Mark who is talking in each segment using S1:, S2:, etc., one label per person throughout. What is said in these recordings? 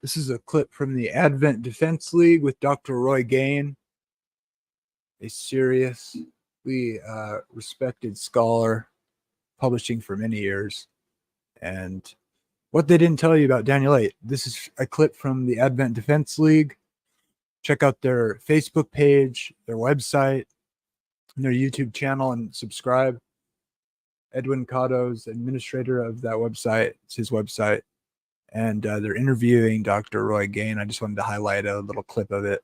S1: This is a clip from the Advent Defense League with Dr. Roy Gain, a seriously respected scholar publishing for many years. And what they didn't tell you about Daniel 8, this is a clip from the Advent Defense League. Check out their Facebook page, their website, and their YouTube channel, and subscribe. Edwin Cotto's administrator of that website. It's his website. And they're interviewing Dr. Roy Gain. I just wanted to highlight a little clip of it.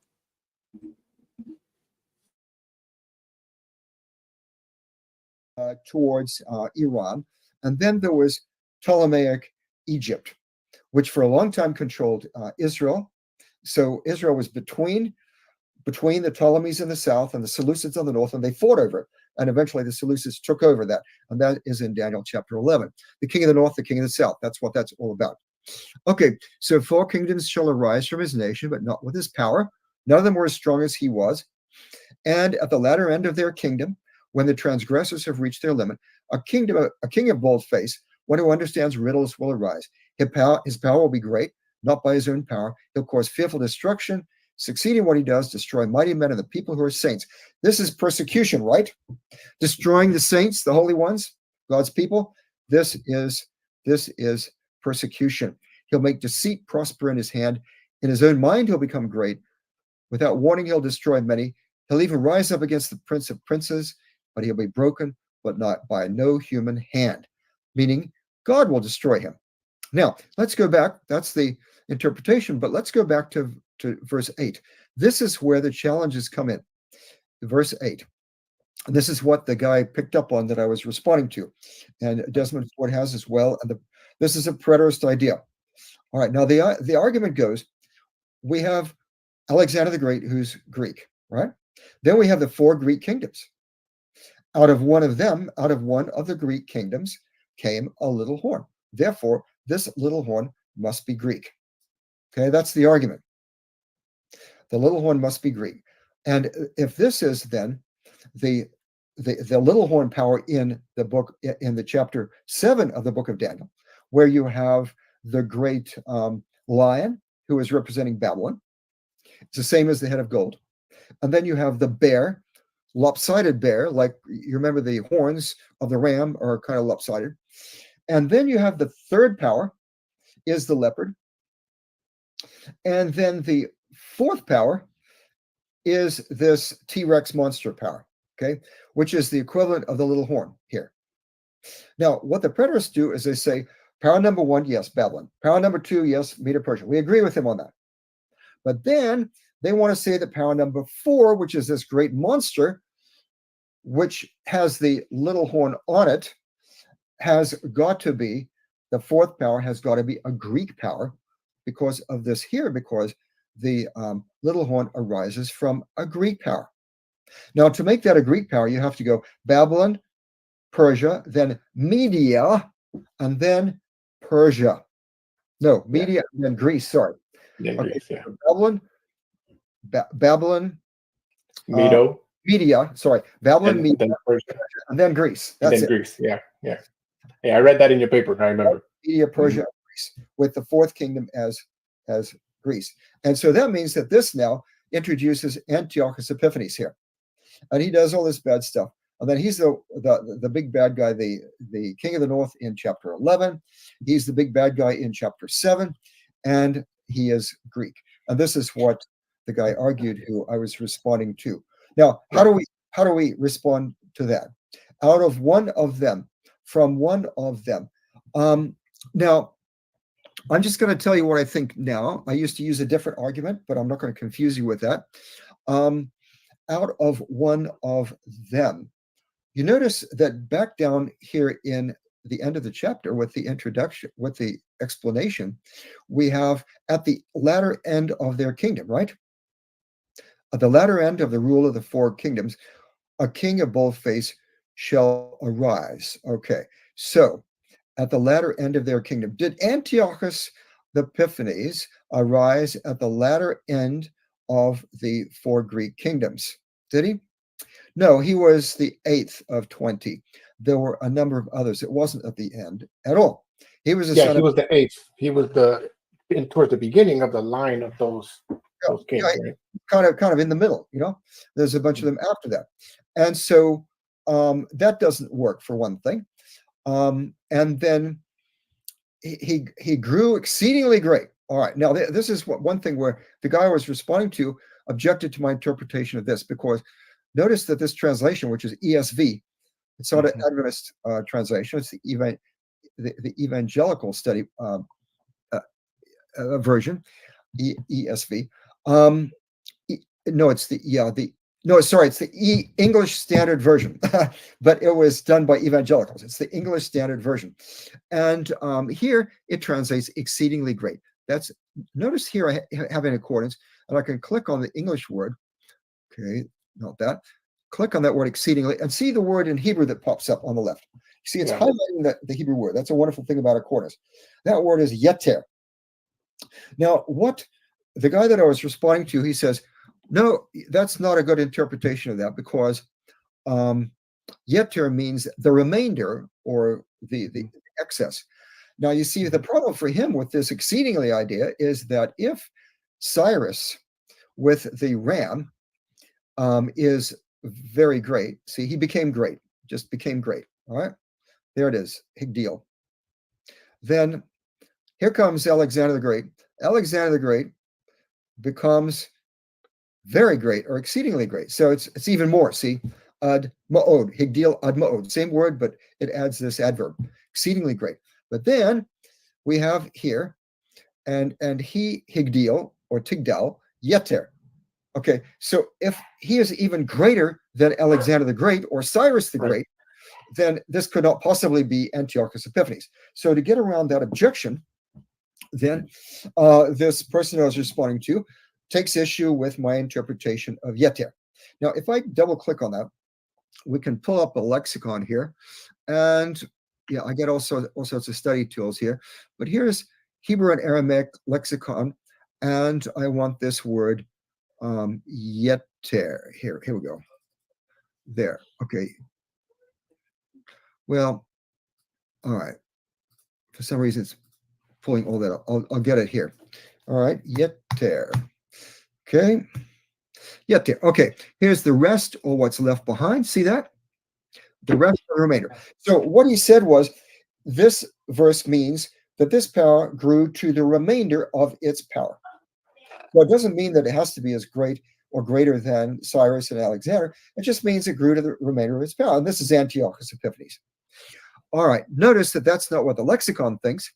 S2: Towards Iran. And then there was Ptolemaic Egypt, which for a long time controlled Israel. So Israel was between the Ptolemies in the south and the Seleucids on the north, and they fought over it. And eventually the Seleucids took over that. And that is in Daniel chapter 11. The king of the north, the king of the south. That's what that's all about. Okay, so 4 kingdoms shall arise from his nation, but not with his power. None of them were as strong as he was. And at the latter end of their kingdom, when the transgressors have reached their limit, a king of bold face, one who understands riddles, will arise. His power will be great, not by his own power. He'll cause fearful destruction, succeed in what he does, destroy mighty men and the people who are saints. This is persecution, right? Destroying the saints, the holy ones, God's people. This is persecution. He'll make deceit prosper in his hand. In his own mind, he'll become great. Without warning, he'll destroy many. He'll even rise up against the prince of princes, but he'll be broken, but not by no human hand, meaning God will destroy him. Now, let's go back. That's the interpretation, but let's go back to verse 8. This is where the challenges come in. Verse 8. This is what the guy picked up on that I was responding to, and Desmond Ford has as well. And this is a preterist idea. All right, now the argument goes, we have Alexander the Great, who's Greek, right? Then we have the 4 Greek kingdoms. Out of one of the Greek kingdoms came a little horn. Therefore, this little horn must be Greek. Okay, that's the argument. The little horn must be Greek. And if this is then the little horn power in the chapter 7 of the book of Daniel, where you have the great lion who is representing Babylon. It's the same as the head of gold. And then you have the bear, lopsided bear, like you remember the horns of the ram are kind of lopsided. And then you have the third power is the leopard. And then the fourth power is this T-Rex monster power, okay, which is the equivalent of the little horn here. Now, what the preterists do is they say, power number 1, yes, Babylon. Power number 2, yes, Medo-Persia. We agree with him on that. But then they want to say that power number 4, which is this great monster, which has the little horn on it, has got to be, the fourth power has got to be a Greek power because of this here, because the little horn arises from a Greek power. Now, to make that a Greek power, you have to go Babylon, Persia, then Media, and then Persia. No, Media, and then Greece, sorry.
S3: Yeah, okay. Greece, yeah.
S2: Babylon, Media, sorry. Babylon,
S3: and
S2: Media,
S3: then Persia.
S2: And then Greece. That's
S3: and then Greece, yeah. Yeah, I read that in your paper, I remember.
S2: Media, Persia, Greece, with the fourth kingdom as Greece. And so that means that this now introduces Antiochus Epiphanes here. And he does all this bad stuff. And then he's the big bad guy, the king of the north in chapter 11. He's the big bad guy in chapter 7. And he is Greek. And this is what the guy argued who I was responding to. Now, how do we respond to that? Out of one of them, from one of them. Now, I'm just going to tell you what I think now. I used to use a different argument, but I'm not going to confuse you with that. Out of one of them. You notice that back down here in the end of the chapter with the introduction, with the explanation, we have at the latter end of their kingdom, right? At the latter end of the rule of the 4 kingdoms, a king of bold face shall arise. Okay, so at the latter end of their kingdom, did Antiochus Epiphanes arise at the latter end of the 4 Greek kingdoms? Did he? No, he was the 8th of 20. There were a number of others. It wasn't at the end at all. He was
S3: he was the 8th. He was towards the beginning of the line of those kings,
S2: yeah,
S3: right?
S2: kind of in the middle. There's a bunch of them after that, and so that doesn't work for one thing. And then he grew exceedingly great. All right, now this is one thing where the guy I was responding to objected to my interpretation of this, because notice that this translation, which is ESV, it's not an Adventist translation. It's the evangelical study version, ESV. No, it's the English Standard Version, but it was done by evangelicals. It's the English Standard Version, and here it translates exceedingly great. Notice here I have an accordance, and I can click on the English word. Okay, not that. Click on that word exceedingly, and see the word in Hebrew that pops up on the left. See, it's highlighting the Hebrew word. That's a wonderful thing about accordance. That word is yeter. Now, what the guy that I was responding to, he says, no, that's not a good interpretation of that, because yeter means the remainder, or the excess. Now, you see, the problem for him with this exceedingly idea is that if Cyrus with the ram is very great, see, he became great, just became great. All right, there it is, big deal. Then here comes Alexander the Great. Alexander the Great becomes very great, or exceedingly great. So it's even more. See, ad ma'od, higdil ad ma'od, same word, but it adds this adverb, exceedingly great. But then we have here, and he higdil, or tigdal yeter. Okay, so if he is even greater than Alexander the Great or Cyrus the Great, then this could not possibly be Antiochus Epiphanes. So to get around that objection, then this person I was responding to takes issue with my interpretation of yeter. Now, if I double click on that, we can pull up a lexicon here, and yeah, I get all sorts of study tools here. But here's Hebrew and Aramaic lexicon, and I want this word yeter. Here we go. There. Okay. Well, all right. For some reason, it's pulling all that up. I'll get it here. All right, yeter. Okay, yeter. Okay, here's the rest, or what's left behind. See that? The rest of the remainder. So what he said was, this verse means that this power grew to the remainder of its power. Well, it doesn't mean that it has to be as great or greater than Cyrus and Alexander. It just means it grew to the remainder of its power. And this is Antiochus Epiphanes. All right, notice that that's not what the lexicon thinks.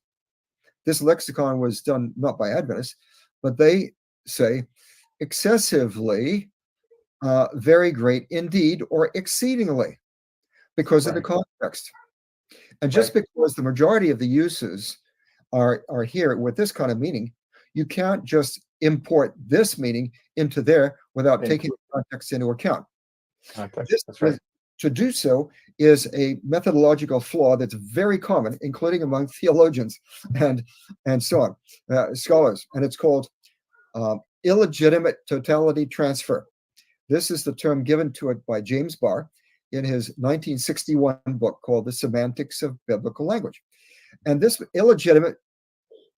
S2: This lexicon was done not by Adventists, but they say excessively, very great indeed, or exceedingly, because of the context. And just because the majority of the uses are here with this kind of meaning, you can't just import this meaning into there without taking the context into account. That's right. To do so is a methodological flaw that's very common, including among theologians and so on, scholars, and it's called illegitimate totality transfer. This is the term given to it by James Barr in his 1961 book called The Semantics of Biblical Language. And this illegitimate,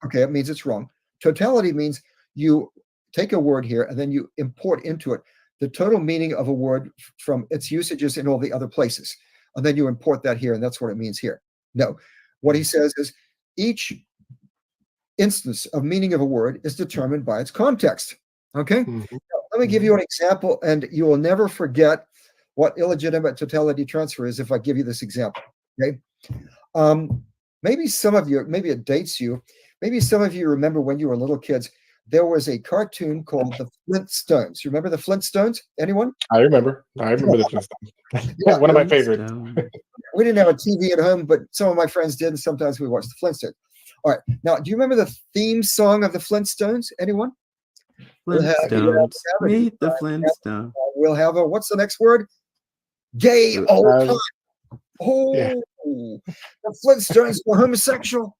S2: okay, it means it's wrong. Totality means you take a word here and then you import into it the total meaning of a word from its usages in all the other places. And then you import that here, and that's what it means here. No, what he says is each instance of meaning of a word is determined by its context. Okay? Now, let me give you an example, and you will never forget what illegitimate totality transfer is if I give you this example. Okay? Maybe some of you, maybe it dates you, maybe some of you remember when you were little kids, there was a cartoon called The Flintstones. You remember The Flintstones? Anyone?
S3: I remember The Flintstones. Yeah, one of my favorites.
S2: We didn't have a TV at home, but some of my friends did, and sometimes we watched The Flintstones. All right. Now, do you remember the theme song of The Flintstones? Anyone?
S4: Flintstones. Meet the Flintstones.
S2: We'll have a, what's the next word? Gay old time. Oh, yeah. The Flintstones were homosexual.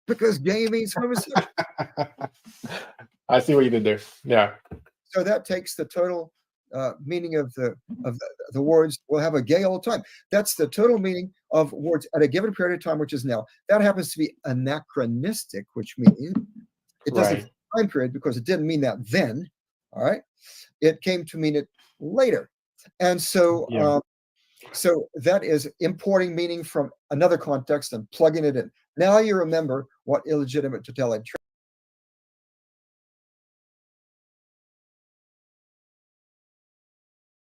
S2: Because gay means homosexual.
S3: I see what you did there. Yeah.
S2: So that takes the total meaning of the words. We'll have a gay old time. That's the total meaning of words at a given period of time, which is now. That happens to be anachronistic, which means It doesn't
S3: Right.
S2: time period because it didn't mean that then. All right. It came to mean it later. And so,
S3: Yeah.
S2: so that is importing meaning from another context and plugging it in. Now you remember what illegitimate totalitarian